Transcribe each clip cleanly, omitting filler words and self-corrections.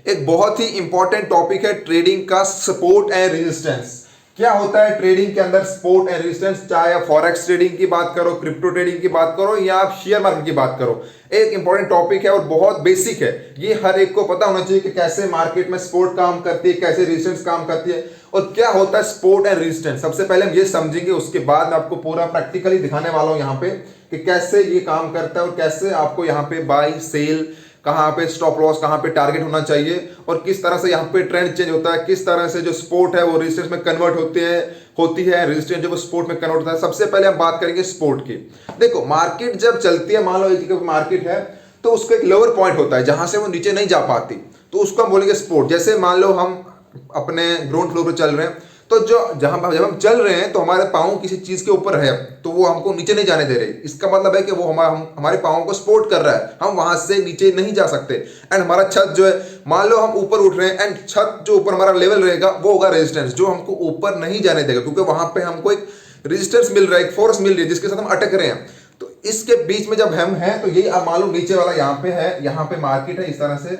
एक बहुत ही important topic है ट्रेडिंग का, सपोर्ट एंड रेजिस्टेंस। क्या होता है ट्रेडिंग के अंदर सपोर्ट एंड रेजिस्टेंस? चाहे आप फॉरेक्स ट्रेडिंग की बात करो, क्रिप्टो ट्रेडिंग की बात करो या आप शेयर मार्केट की बात करो, एक इंपॉर्टेंट टॉपिक है और बहुत बेसिक है। ये हर एक को पता होना चाहिए कि कैसे मार्केट में सपोर्ट काम करती है, कैसे रेजिस्टेंस काम करती है और क्या होता है सपोर्ट एंड रेजिस्टेंस। सबसे पहले हम ये समझेंगे, उसके बाद मैं आपको पूरा प्रैक्टिकली दिखाने वाला हूं यहाँ पे कि कैसे ये काम करता है और कैसे आपको यहाँ पे बाई सेल, कहाँ पे स्टॉप लॉस, कहाँ पे टारगेट होना चाहिए और किस तरह से यहाँ पे ट्रेंड चेंज होता है, किस तरह से जो सपोर्ट है वो रेजिस्टेंस में कन्वर्ट होती है रेजिस्टेंस जो वो सपोर्ट में कन्वर्ट होता है। सबसे पहले हम बात करेंगे सपोर्ट की। देखो मार्केट जब चलती है, मान लो एक मार्केट है तो उसका एक लोअर पॉइंट होता है जहां से वो नीचे नहीं जा पाती, तो उसको हम बोलेंगे सपोर्ट। जैसे मान लो हम अपने ग्राउंड फ्लोर पर चल रहे हैं, तो जो जहां जब हम चल रहे हैं तो हमारे पाँव किसी चीज के ऊपर है तो वो हमको नीचे नहीं जाने दे रहे, इसका मतलब है कि वो हमारे पाँव को सपोर्ट कर रहा है, हम वहां से नीचे नहीं जा सकते। एंड हमारा छत जो है, मान लो हम ऊपर उठ रहे हैं एंड छत जो ऊपर हमारा लेवल रहेगा वो होगा रेजिस्टेंस, जो हमको ऊपर नहीं जाने देगा, क्योंकि वहां पे हमको एक रेजिस्टेंस मिल रहा है, एक फोर्स मिल रही है जिसके साथ हम अटक रहे हैं। तो इसके बीच में जब हम हैं तो ये आप मान लो नीचे वाला यहाँ पे है, यहाँ पे मार्केट है इस तरह से,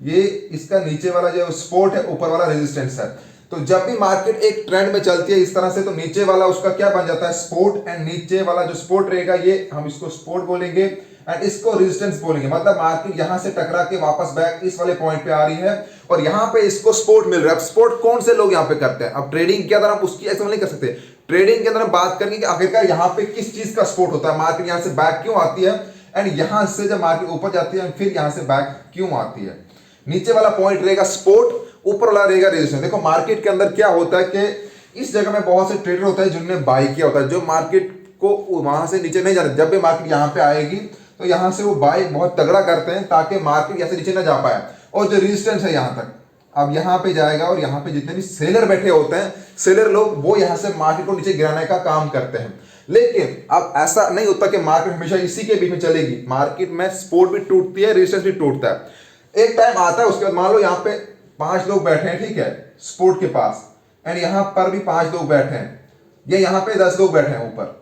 ये इसका नीचे वाला जो सपोर्ट है, ऊपर वाला रेजिस्टेंस है। तो जब भी मार्केट एक ट्रेंड में चलती है इस तरह से, तो नीचे वाला उसका क्या बन जाता है सपोर्ट, एंड नीचे वाला जो सपोर्ट रहेगा ये हम इसको सपोर्ट बोलेंगे एंड इसको रेजिस्टेंस बोलेंगे। मतलब मार्केट यहां से टकरा के वापस बैक इस वाले पॉइंट पे आ रही है और यहां पे इसको सपोर्ट मिल रहा है। अब सपोर्ट कौन से लोग यहां पे करते हैं? अब ट्रेडिंग के अंदर हम उसकी एक्सप्लेन नहीं कर सकते, ट्रेडिंग के अंदर हम बात करेंगे कि आखिरकार यहां पे किस चीज का सपोर्ट होता है, मार्केट यहां से बैक क्यों आती है एंड यहां से जब मार्केट ऊपर जाती है फिर यहां से बैक क्यों आती है। नीचे वाला पॉइंट रहेगा सपोर्ट, ऊपर वाला रहेगा रेजिस्टेंस। देखो मार्केट के अंदर क्या होता है कि इस जगह में बहुत से ट्रेडर होता है जिन्होंने बाई किया होता है, जो मार्केट को वहां से नीचे नहीं जाते। जब भी मार्केट यहां पे आएगी तो यहां से वो बाई बहुत तगड़ा करते हैं ताकि मार्केट यहां से नीचे ना जा पाए, और जो रेजिस्टेंस है यहां तक, अब यहां पे जाएगा और यहां पे जितने भी सेलर बैठे होते हैं, सेलर लोग, वो यहां से मार्केट को नीचे गिराने का काम करते हैं। लेकिन अब ऐसा नहीं होता कि मार्केट हमेशा इसी के बीच में चलेगी, मार्केट में सपोर्ट भी टूटती है, रेजिस्टेंस भी टूटता है। एक टाइम आता है उसके बाद मान लो यहाँ पे 5 लोग बैठे हैं, ठीक है, सपोर्ट के पास, एंड यहां पर भी 5 लोग बैठे हैं, ये यहां पे 10 लोग बैठे हैं ऊपर,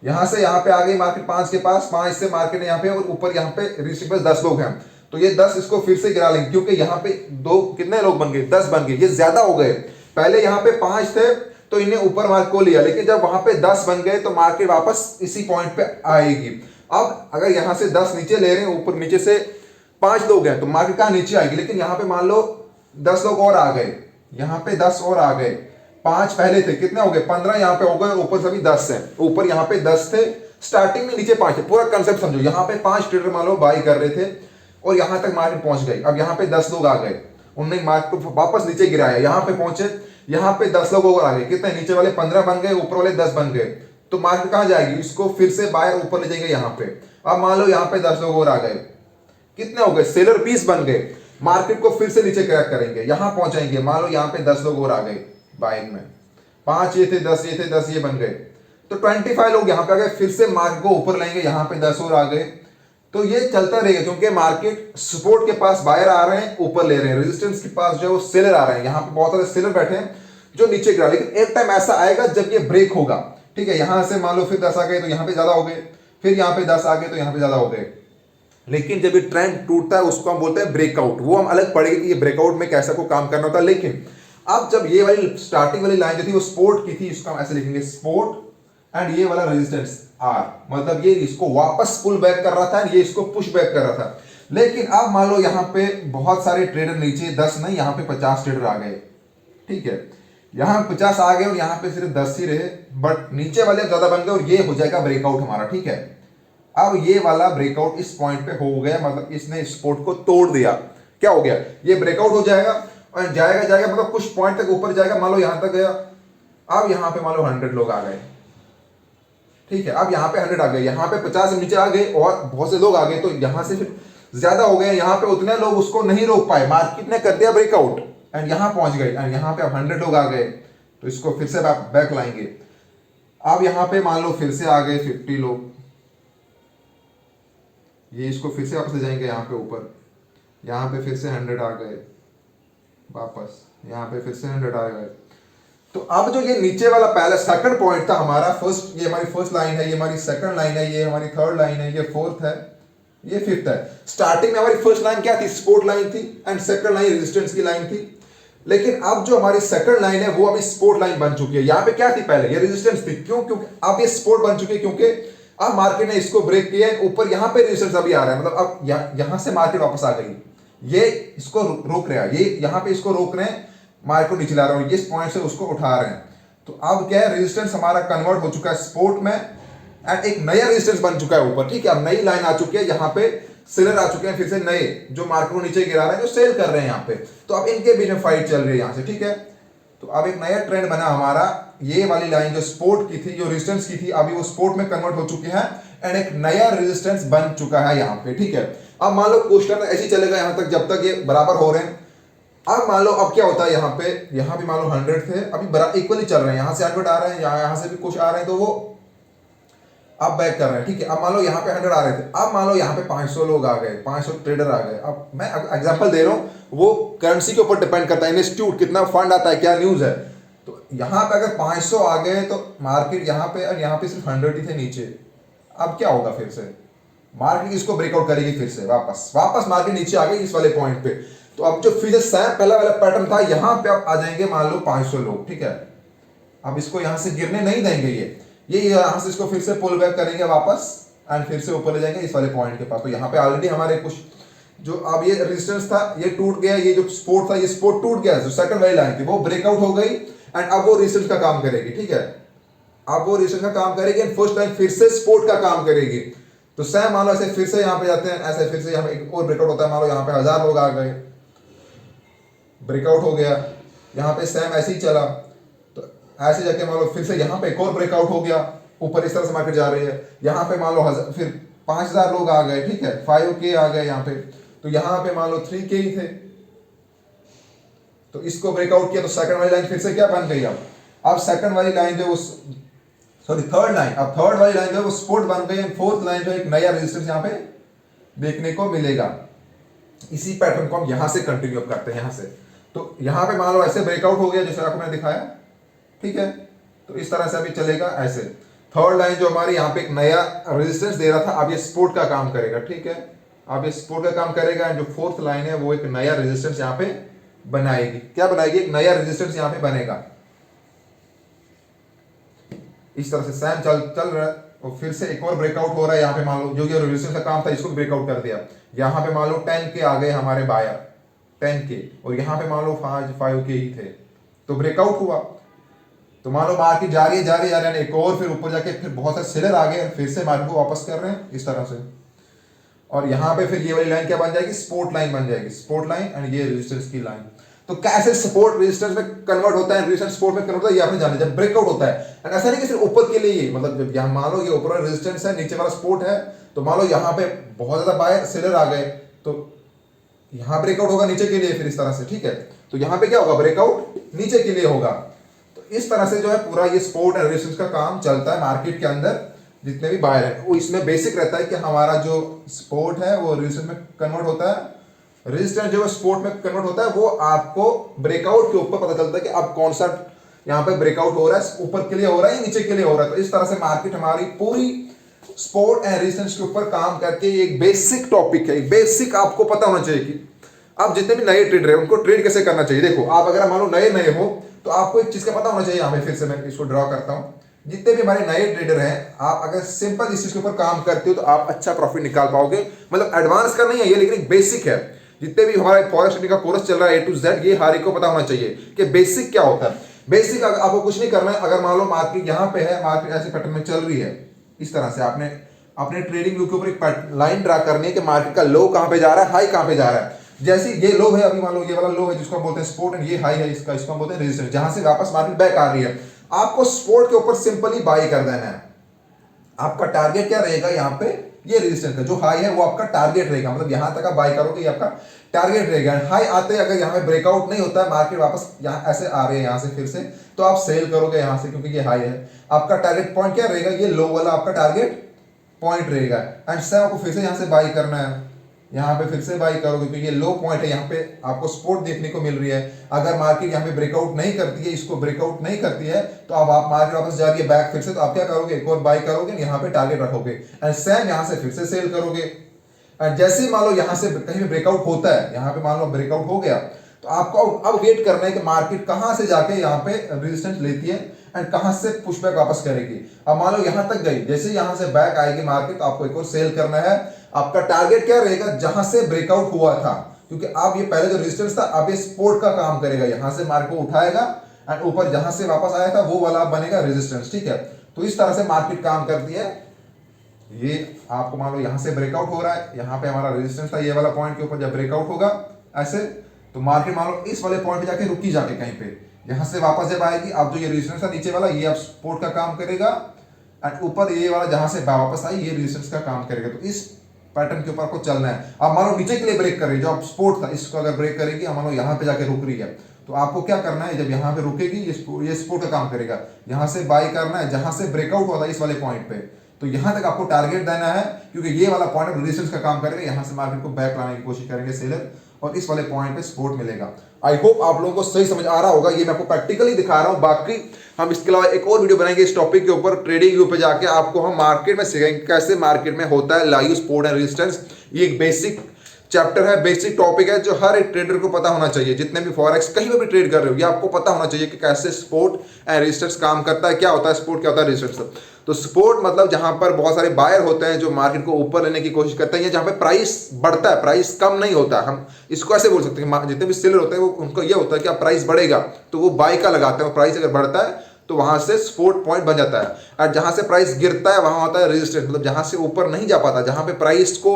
यहां से यहां पे आ गई मार्केट 5 के पास, 5 से मार्केट यहाँ पे और ऊपर यहाँ पे रेजिस्टेंस पे 10 लोग हैं, तो ये 10 इसको फिर से गिरा लेंगे क्योंकि यहाँ पे दो कितने लोग बन गए, 10 बन गए, ये ज्यादा हो गए। पहले यहाँ पे 5 थे तो इन्हें ऊपर मार्केट को लिया, लेकिन जब वहां पे 10 बन गए तो मार्केट वापस इसी पॉइंट पे आएगी। अब अगर यहां से 10 नीचे ले रहे हैं, ऊपर नीचे से 5 लोग हैं तो मार्केट कहां नीचे आएगी, लेकिन यहां पे मान लो 10 लोग और आ गए, यहां पे 10 और आ गए, 5 पहले थे, कितने हो गए, 15 यहां पे हो गए, ऊपर सभी 10 हैं, ऊपर यहां पे 10 थे स्टार्टिंग में, नीचे 5 थे। पूरा कंसेप्ट समझो, यहां पे 5 ट्रेडर मान लो बाई कर रहे थे और यहां तक मार्केट पहुंच गई। अब यहां पे 10 लोग आ गए, उन्होंने मार्केट को वापस नीचे गिराया, यहां पे पहुंचे, यहां पे 10 लोग और आ गए, कितने, नीचे वाले 15 बन गए, ऊपर वाले 10 बन गए, तो मार्केट कहां जाएगी, इसको फिर से बाहर ऊपर ले जाएंगे यहां पे। अब मान लो यहां पे 10 लोग और आ गए, कितने हो गए, सेलर 20 बन गए, मार्केट को फिर से नीचे क्रैक करेंगे, यहां पहुंचाएंगे, मान लो यहां पे 10 लोग और आ गए बाइंग में, 5 ये थे, 10 ये थे, 10 ये बन गए, तो 25 लोग यहां पे आ गए, फिर से मार्केट को ऊपर लाएंगे, यहां पे 10 और आ गए, तो ये चलता रहेगा क्योंकि मार्केट सपोर्ट के पास बायर आ रहे हैं, ऊपर ले रहे हैं, रेजिस्टेंस के पास जो है वो सेलर आ रहे हैं, यहां पे बहुत सारे सेलर बैठे हैं जो नीचे गिरा। लेकिन एक टाइम ऐसा आएगा जब ये ब्रेक होगा, ठीक है, यहां से मान लो फिर 10 आ गए तो यहां पे ज्यादा हो गए, फिर यहां पे 10 आ गए तो यहां पे ज्यादा हो गए, लेकिन जब ये ट्रेंड टूटता है उसको हम बोलते हैं ब्रेकआउट। वो हम अलग पढ़ेंगे कि ये ब्रेकआउट में कैसा को काम करना होता है। लेकिन अब जब ये वाली स्टार्टिंग वाली लाइन जो थी वो सपोर्ट की थी, इसको हम ऐसे लिखेंगे सपोर्ट, एंड ये वाला रेजिस्टेंस आर, मतलब ये इसको वापस पुल बैक कर रहा था, ये इसको पुश बैक कर रहा था। लेकिन अब मान लो यहाँ पे बहुत सारे ट्रेडर नीचे, 10 नहीं, यहाँ पे 50 ट्रेडर आ गए, ठीक है, यहाँ 50 आ गए और यहाँ पे सिर्फ 10 ही रहे, बट नीचे वाले ज्यादा बन गए और ये हो जाएगा ब्रेकआउट हमारा, ठीक है। अब ये वाला ब्रेकआउट इस पॉइंट पे हो गया, मतलब इसने सपोर्ट को तोड़ दिया, क्या हो गया, ये ब्रेकआउट हो जाएगा और जाएगा मतलब कुछ पॉइंट तक ऊपर जाएगा, मान लो यहां तक गया। अब यहां पे मान लो 100 लोग आ गए, ठीक है, अब यहां पे 100 आ गए, यहां पे 50 नीचे आ गए और बहुत से लोग आ गए, तो यहां से फिर ज्यादा हो गए, यहां पे उतने लोग उसको नहीं रोक पाए, मार्केट ने कर दिया ब्रेकआउट एंड यहां पहुंच गए, एंड यहां पे अब 100 लोग आ गए, तो इसको फिर से बैक लाएंगे। अब यहां पे मान लो फिर से आ गए 50 लोग, ये इसको फिर से वापस ले जाएंगे यहाँ पे ऊपर, यहाँ पे फिर से 100 आ गए वापस, यहाँ पे फिर से 100 आ गए। तो अब जो ये नीचे वाला पहला सेकंड पॉइंट था हमारा, फर्स्ट, ये हमारी फर्स्ट लाइन है, ये हमारी सेकंड लाइन है, ये हमारी थर्ड लाइन है, ये फोर्थ है, ये फिफ्थ है। स्टार्टिंग में हमारी फर्स्ट लाइन क्या थी, सपोर्ट लाइन थी, एंड सेकंड लाइन रेजिस्टेंस की लाइन थी। लेकिन अब जो हमारी सेकंड लाइन है वो अभी सपोर्ट लाइन बन चुकी है। यहां पे क्या थी, पहले ये रेजिस्टेंस थी, क्यों, क्योंकि अब ये सपोर्ट बन चुकी है, क्योंकि अब मार्केट ने इसको ब्रेक किया है, ऊपर यहां पे रेजिस्टेंस अभी आ रहा है, मतलब अब यहां से मार्केट वापस आ गई, ये इसको रोक रहा है, ये यहां पे इसको रोक रहे हैं, मार्केट को नीचे ला रहे हैं, इस पॉइंट से उसको उठा रहे हैं। तो अब क्या है, रेजिस्टेंस हमारा कन्वर्ट हो चुका है सपोर्ट में, एंड एक नया रेजिस्टेंस बन चुका है ऊपर, ठीक है। अब नई लाइन आ चुकी है, यहाँ पे सेलर आ चुके हैं फिर से नए, जो मार्केट को नीचे गिरा रहे हैं, जो सेल कर रहे हैं यहाँ पे। तो अब इनके बीच में फाइट चल रही है यहाँ से, ठीक है। तो अब एक नया ट्रेंड बना हमारा, ये वाली लाइन जो सपोर्ट की थी, जो रेजिस्टेंस की थी, अभी वो सपोर्ट में कन्वर्ट हो चुकी है, एंड एक नया रेजिस्टेंस बन चुका है यहाँ पे, ठीक है। अब मान लो कुछ टाइम ऐसे ही चलेगा यहाँ तक, जब तक ये बराबर हो रहे हैं। अब मान लो अब क्या होता है, यहाँ पे यहाँ भी मान लो 100 थे, अभी बराबर इक्वली चल रहे हैं, यहाँ से 100 आ रहे हैं, यहाँ से भी कुछ आ रहे हैं, तो वो अब बैक कर रहे हैं, ठीक है। अब मान लो यहाँ पे 100 आ रहे थे, अब मान लो यहाँ पे 500 लोग आ गए, 500 ट्रेडर आ गए। अब मैं एग्जांपल दे रहा हूँ, वो करेंसी के ऊपर डिपेंड करता है, इंस्टीट्यूट कितना फंड आता है, क्या न्यूज है। तो यहाँ पे अगर 500 आ गए तो मार्केट यहाँ पे, और यहाँ पे सिर्फ 100 ही थे नीचे। अब क्या होगा, फिर से मार्केट इसको ब्रेकआउट करेगी, फिर से वापस मार्केट नीचे आ गई इस वाले पॉइंट पे। तो अब जो फिर से पहला वाला पैटर्न था, यहाँ पे अब आ जाएंगे मान लो 500 लोग, ठीक है। अब इसको यहाँ से गिरने नहीं देंगे, ये यहाँ से इसको फिर से पुल बैक करेंगे वापस, एंड फिर से ऊपर ले जाएंगे इस वाले पॉइंट के पास। तो यहाँ पे ऑलरेडी हमारे कुछ जो अब ये रेजिस्टेंस था ये टूट गया, ये जो सपोर्ट था ये सपोर्ट टूट गया, जो सेकंड वाली लाइन थी वो ब्रेकआउट हो गई, एंड अब वो रेजिस्टेंस का काम करेगी, ठीक है। अब वो रेजिस्टेंस का काम करेगी, एंड फर्स्ट लाइन फिर से सपोर्ट का काम करेगी। तो सेम मान लो ऐसे फिर से यहाँ पे जाते हैं, ऐसे फिर से यहाँ पे एक और ब्रेकआउट होता है, मान लो यहाँ पे 1000 लोग आ गए, ब्रेकआउट हो गया, यहाँ पे सेम ऐसे ही चला, तो ऐसे जाके मान लो फिर से यहाँ पे एक और ब्रेकआउट हो गया, ऊपर इस तरह से मार्केट जा रही है। यहाँ पे मान लो फिर 5000 लोग आ गए, ठीक है, 5K आ गए यहाँ पे। तो यहाँ पे मान लो 3K ही थे, तो इसको ब्रेकआउट किया, तो सेकंड वाली लाइन फिर से क्या बन गई। अब सेकंड वाली लाइन जो थर्ड लाइन, अब थर्ड वाली लाइन जो वो सपोर्ट बन गई, एंड फोर्थ लाइन जो एक नया रेजिस्टेंस यहाँ पे देखने को मिलेगा। इसी पैटर्न को हम यहाँ से कंटिन्यू करते हैं, यहाँ से। तो यहाँ पे मान लो ऐसे ब्रेकआउट हो गया, जैसे आपको मैंने दिखाया, ठीक है। तो इस तरह से अभी चलेगा ऐसे। थर्ड लाइन जो हमारी यहाँ पे एक नया रेजिस्टेंस दे रहा था, अब ये सपोर्ट का काम करेगा, ठीक है। अब ये सपोर्ट का काम करेगा, एंड जो फोर्थ लाइन है वो एक नया रेजिस्टेंस यहाँ पे बनाएगी। क्या बनाएगी, एक नया रेजिस्टेंस यहाँ पे बनेगा। इस तरह से सेम चल रहा है, और फिर से एक और ब्रेकआउट हो रहा है यहाँ पे, मान लो जो ये रेजिस्टेंस का काम था इसको ब्रेकआउट कर दिया। यहाँ पे मान लो 10K आ गए हमारे बायर, 10K, और यहाँ पे मान लो 5K ही थे, तो ब्रेकआउट हुआ। तो मान लो मार्केट जा रही है, एक और फिर ऊपर जाके फिर बहुत सारे सेलर आ गए, फिर से मार्केट को वापस कर रहे हैं इस तरह से। और यहाँ पे फिर ये वाली लाइन क्या बन जाएगी, सपोर्ट लाइन बन जाएगी, सपोर्ट लाइन, एंड ये रेजिस्टेंस की लाइन। तो कैसे सपोर्ट रेजिस्टेंस में कन्वर्ट होता है, रेजिस्टेंस सपोर्ट में कन्वर्ट होता है, ये आपने जाना, जब ब्रेकआउट होता है। एंड ऐसा नहीं कि सिर्फ ऊपर के लिए, मतलब जब यहाँ मान लो ये ऊपर रेजिस्टेंस है, नीचे वाला सपोर्ट है, तो मान लो यहाँ पे बहुत ज्यादा बायर सेलर आ गए, तो यहाँ ब्रेकआउट होगा नीचे के लिए, फिर इस तरह से, ठीक है। तो यहाँ पे क्या होगा, ब्रेकआउट नीचे के लिए होगा। तो इस तरह से जो है पूरा ये सपोर्ट एंड रेजिस्टेंस का काम चलता है मार्केट के अंदर। जितने भी बायर है वो इसमें बेसिक रहता है कि हमारा जो सपोर्ट है वो रेजिस्टेंस में कन्वर्ट होता है, रेजिस्टेंस जो सपोर्ट में कन्वर्ट होता है, वो आपको ब्रेकआउट के ऊपर पता चलता है कि अब कौन सा यहाँ पे ब्रेकआउट हो रहा है, ऊपर के लिए हो रहा है या नीचे के लिए हो रहा है। तो इस तरह से मार्केट हमारी पूरी सपोर्ट एंड रेजिस्टेंस के ऊपर काम करके एक बेसिक टॉपिक है, एक बेसिक आपको पता होना चाहिए कि आप जितने भी नए ट्रेडर है उनको ट्रेड कैसे करना चाहिए। देखो आप अगर मान लो नए हो तो आपको एक चीज का पता होना चाहिए, यहाँ पे फिर से मैं इसको ड्रॉ करता हूँ। जितने भी हमारे नए ट्रेडर हैं, आप अगर सिंपल इस चीज के ऊपर काम करते हो तो आप अच्छा प्रॉफिट निकाल पाओगे। मतलब एडवांस का नहीं है ये, लेकिन एक बेसिक है। जितने भी हमारे फॉरेक्स ट्रेडिंग का कोर्स चल रहा है A to Z, ये हर एक को पता होना चाहिए कि बेसिक क्या होता है। बेसिक आपको कुछ नहीं करना है। अगर मान लो मार्केट यहाँ पे है, मार्केट ऐसे पैटर्न में चल रही है, इस तरह से आपने अपने ट्रेडिंग व्यू के ऊपर एक लाइन ड्रा करनी है कि मार्केट का लो कहाँ पे जा रहा है, हाई कहाँ पे जा रहा है। जैसे ये लो है, अभी मान लो ये वाला लो है जिसको हम बोलते हैं सपोर्ट, एंड ये हाई है इसका, इसको हम बोलते हैं रेजिस्टेंस, जहां से वापस मार्केट बैक आ रही है। आपको सपोर्ट के ऊपर सिंपली बाय कर देना है। आपका टारगेट क्या रहेगा, यहाँ पे ये रेजिस्टेंस का जो हाई है वो आपका टारगेट रहेगा। मतलब यहां तक आप बाय करोगे, ये आपका टारगेट रहेगा। हाई आते हैं, अगर यहाँ पे ब्रेकआउट नहीं होता है, मार्केट वापस यहाँ ऐसे आ रहे हैं यहाँ से फिर से, तो आप सेल करोगे यहाँ से, क्योंकि ये हाई है। आपका टारगेट पॉइंट क्या रहेगा, ये लो वाला आपका टारगेट पॉइंट रहेगा। एंड सेम आपको फिर से यहाँ से बाय करना है, यहाँ पे फिर से बाय करोगे क्योंकि ये लो पॉइंट है, यहाँ पे आपको सपोर्ट देखने को मिल रही है। अगर मार्केट यहाँ पे ब्रेकआउट नहीं करती है, इसको ब्रेकआउट नहीं करती है, तो अब आप मार्केट वापस जा रही है बैक फिर से, तो आप क्या करोगे, एक और बाय करोगे, यहाँ पे टारगेट रखोगे, एंड सेम यहाँ से फिर से सेल करोगे। जैसे ही मान लो यहाँ से कहीं भी ब्रेकआउट होता है, यहाँ पे मान लो ब्रेकआउट हो गया, तो आपको अब वेट करना है कि मार्केट कहां से जाके यहाँ पे रेजिस्टेंस लेती है एंड कहां से पुशबैक वापस करेगी। अब मान लो यहां तक गई, जैसे यहां से बैक आएगी मार्केट, तो आपको एक और सेल करना है। आपका टारगेट क्या रहेगा, जहां से ब्रेकआउट हुआ था, क्योंकि अब ये पहले जो रेजिस्टेंस था अब ये सपोर्ट का काम करेगा, यहां से मार्केट को उठाएगा एंड ऊपर जहां से वापस आया था वो वाला बनेगा रेजिस्टेंस, ठीक है। तो इस तरह से मार्केट काम करती है। ये आपको मान लो यहां से ब्रेकआउट हो रहा है, यहां पे हमारा रेजिस्टेंस था ये वाला पॉइंट के ऊपर, जब ब्रेकआउट होगा ऐसे, तो मार्केट मान लो इस वाले पॉइंट पे जाके रुकी जाके कहीं पे, यहां से वापस जब आएगी, अब जो ये रेजिस्टेंस था नीचे वाला ये अब सपोर्ट का काम करेगा एंड ऊपर ये वाला जहां से वापस आई ये रेजिस्टेंस का काम करेगा। तो इस पैटर्न के ऊपर आपको चलना है। अब मान लो नीचे के लिए ब्रेक कर रही है, जो अब सपोर्ट था इसको अगर ब्रेक करेगी, मान लो यहाँ पे जाके रुक रही है, तो आपको क्या करना है, जब यहाँ पे रुकेगी ये सपोर्ट का काम करेगा, यहाँ से बाई करना है, जहां से ब्रेकआउट हुआ था इस वाले पॉइंट पे, तो यहां तक आपको टारगेट देना है, क्योंकि ये वाला पॉइंट रेजिस्टेंस का काम करेगा, यहां से मार्केट को बैक लाने की कोशिश करेंगे सेलर, और इस वाले पॉइंट पे सपोर्ट मिलेगा। आई होप आप लोगों को सही समझ आ रहा होगा, ये मैं आपको प्रैक्टिकली दिखा रहा हूं। बाकी हम इसके अलावा एक और वीडियो बनाएंगे इस टॉपिक के ऊपर, ट्रेडिंग के ऊपर जाके आपको हम मार्केट में सिखाएंगे कैसे मार्केट में होता है लाइव सपोर्ट एंड रेजिस्टेंस। ये एक बेसिक चैप्टर है, बेसिक टॉपिक है, जो हर एक ट्रेडर को पता होना चाहिए। जितने भी फॉरेक्स कहीं पर भी ट्रेड कर रहे हो, ये आपको पता होना चाहिए कि कैसे सपोर्ट एंड रेजिस्टेंस काम करता है, क्या होता है सपोर्ट, क्या होता है रेजिस्टेंस। तो सपोर्ट मतलब जहां पर बहुत सारे बायर होते हैं जो मार्केट को ऊपर लेने की कोशिश करते हैं, या जहां पे प्राइस बढ़ता है, प्राइस कम नहीं होता, हम इसको ऐसे बोल सकते हैं, जितने भी सेलर होते हैं वो उनको ये होता है कि प्राइस बढ़ेगा तो वो बाई का लगाते हैं, प्राइस अगर बढ़ता है तो वहां से सपोर्ट पॉइंट बन जाता है, और जहां से प्राइस गिरता है वहां होता है रेजिस्टेंस, मतलब जहां से ऊपर नहीं जा पाता, जहां पे प्राइस को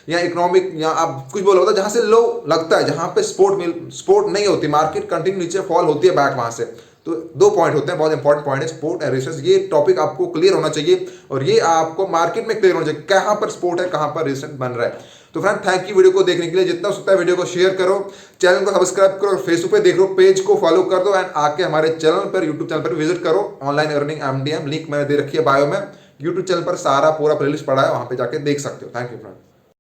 या इकोनॉमिक या आप कुछ बोलो होता है, जहां से लो लगता है, जहां पे सपोर्ट नहीं होती, मार्केट कंटिन्यू नीचे फॉल होती है बैक, वहां से। तो दो पॉइंट होते हैं, बहुत इंपॉर्टेंट पॉइंट है सपोर्ट एंड रेजिस्टेंस। ये टॉपिक आपको क्लियर होना चाहिए, और ये आपको मार्केट में क्लियर होना चाहिए कहां पर सपोर्ट है, कहां पर रेजिस्टेंस बन रहा है। तो फ्रेंड थैंक यू वीडियो को देखने के लिए, जितना हो सकता है वीडियो को शेयर करो, चैनल को सब्सक्राइब करो, फेसबुक पे देख रहे हो पेज को फॉलो कर दो, एंड आके हमारे चैनल पर यूट्यूब चैनल पर विजिट करो। ऑनलाइन अर्निंग MDM लिंक मैंने दे रखी है बायो में, यूट्यूब चैनल पर सारा पूरा प्लेलिस्ट पड़ा है, वहां पे जाके देख सकते हो। Thank you friend.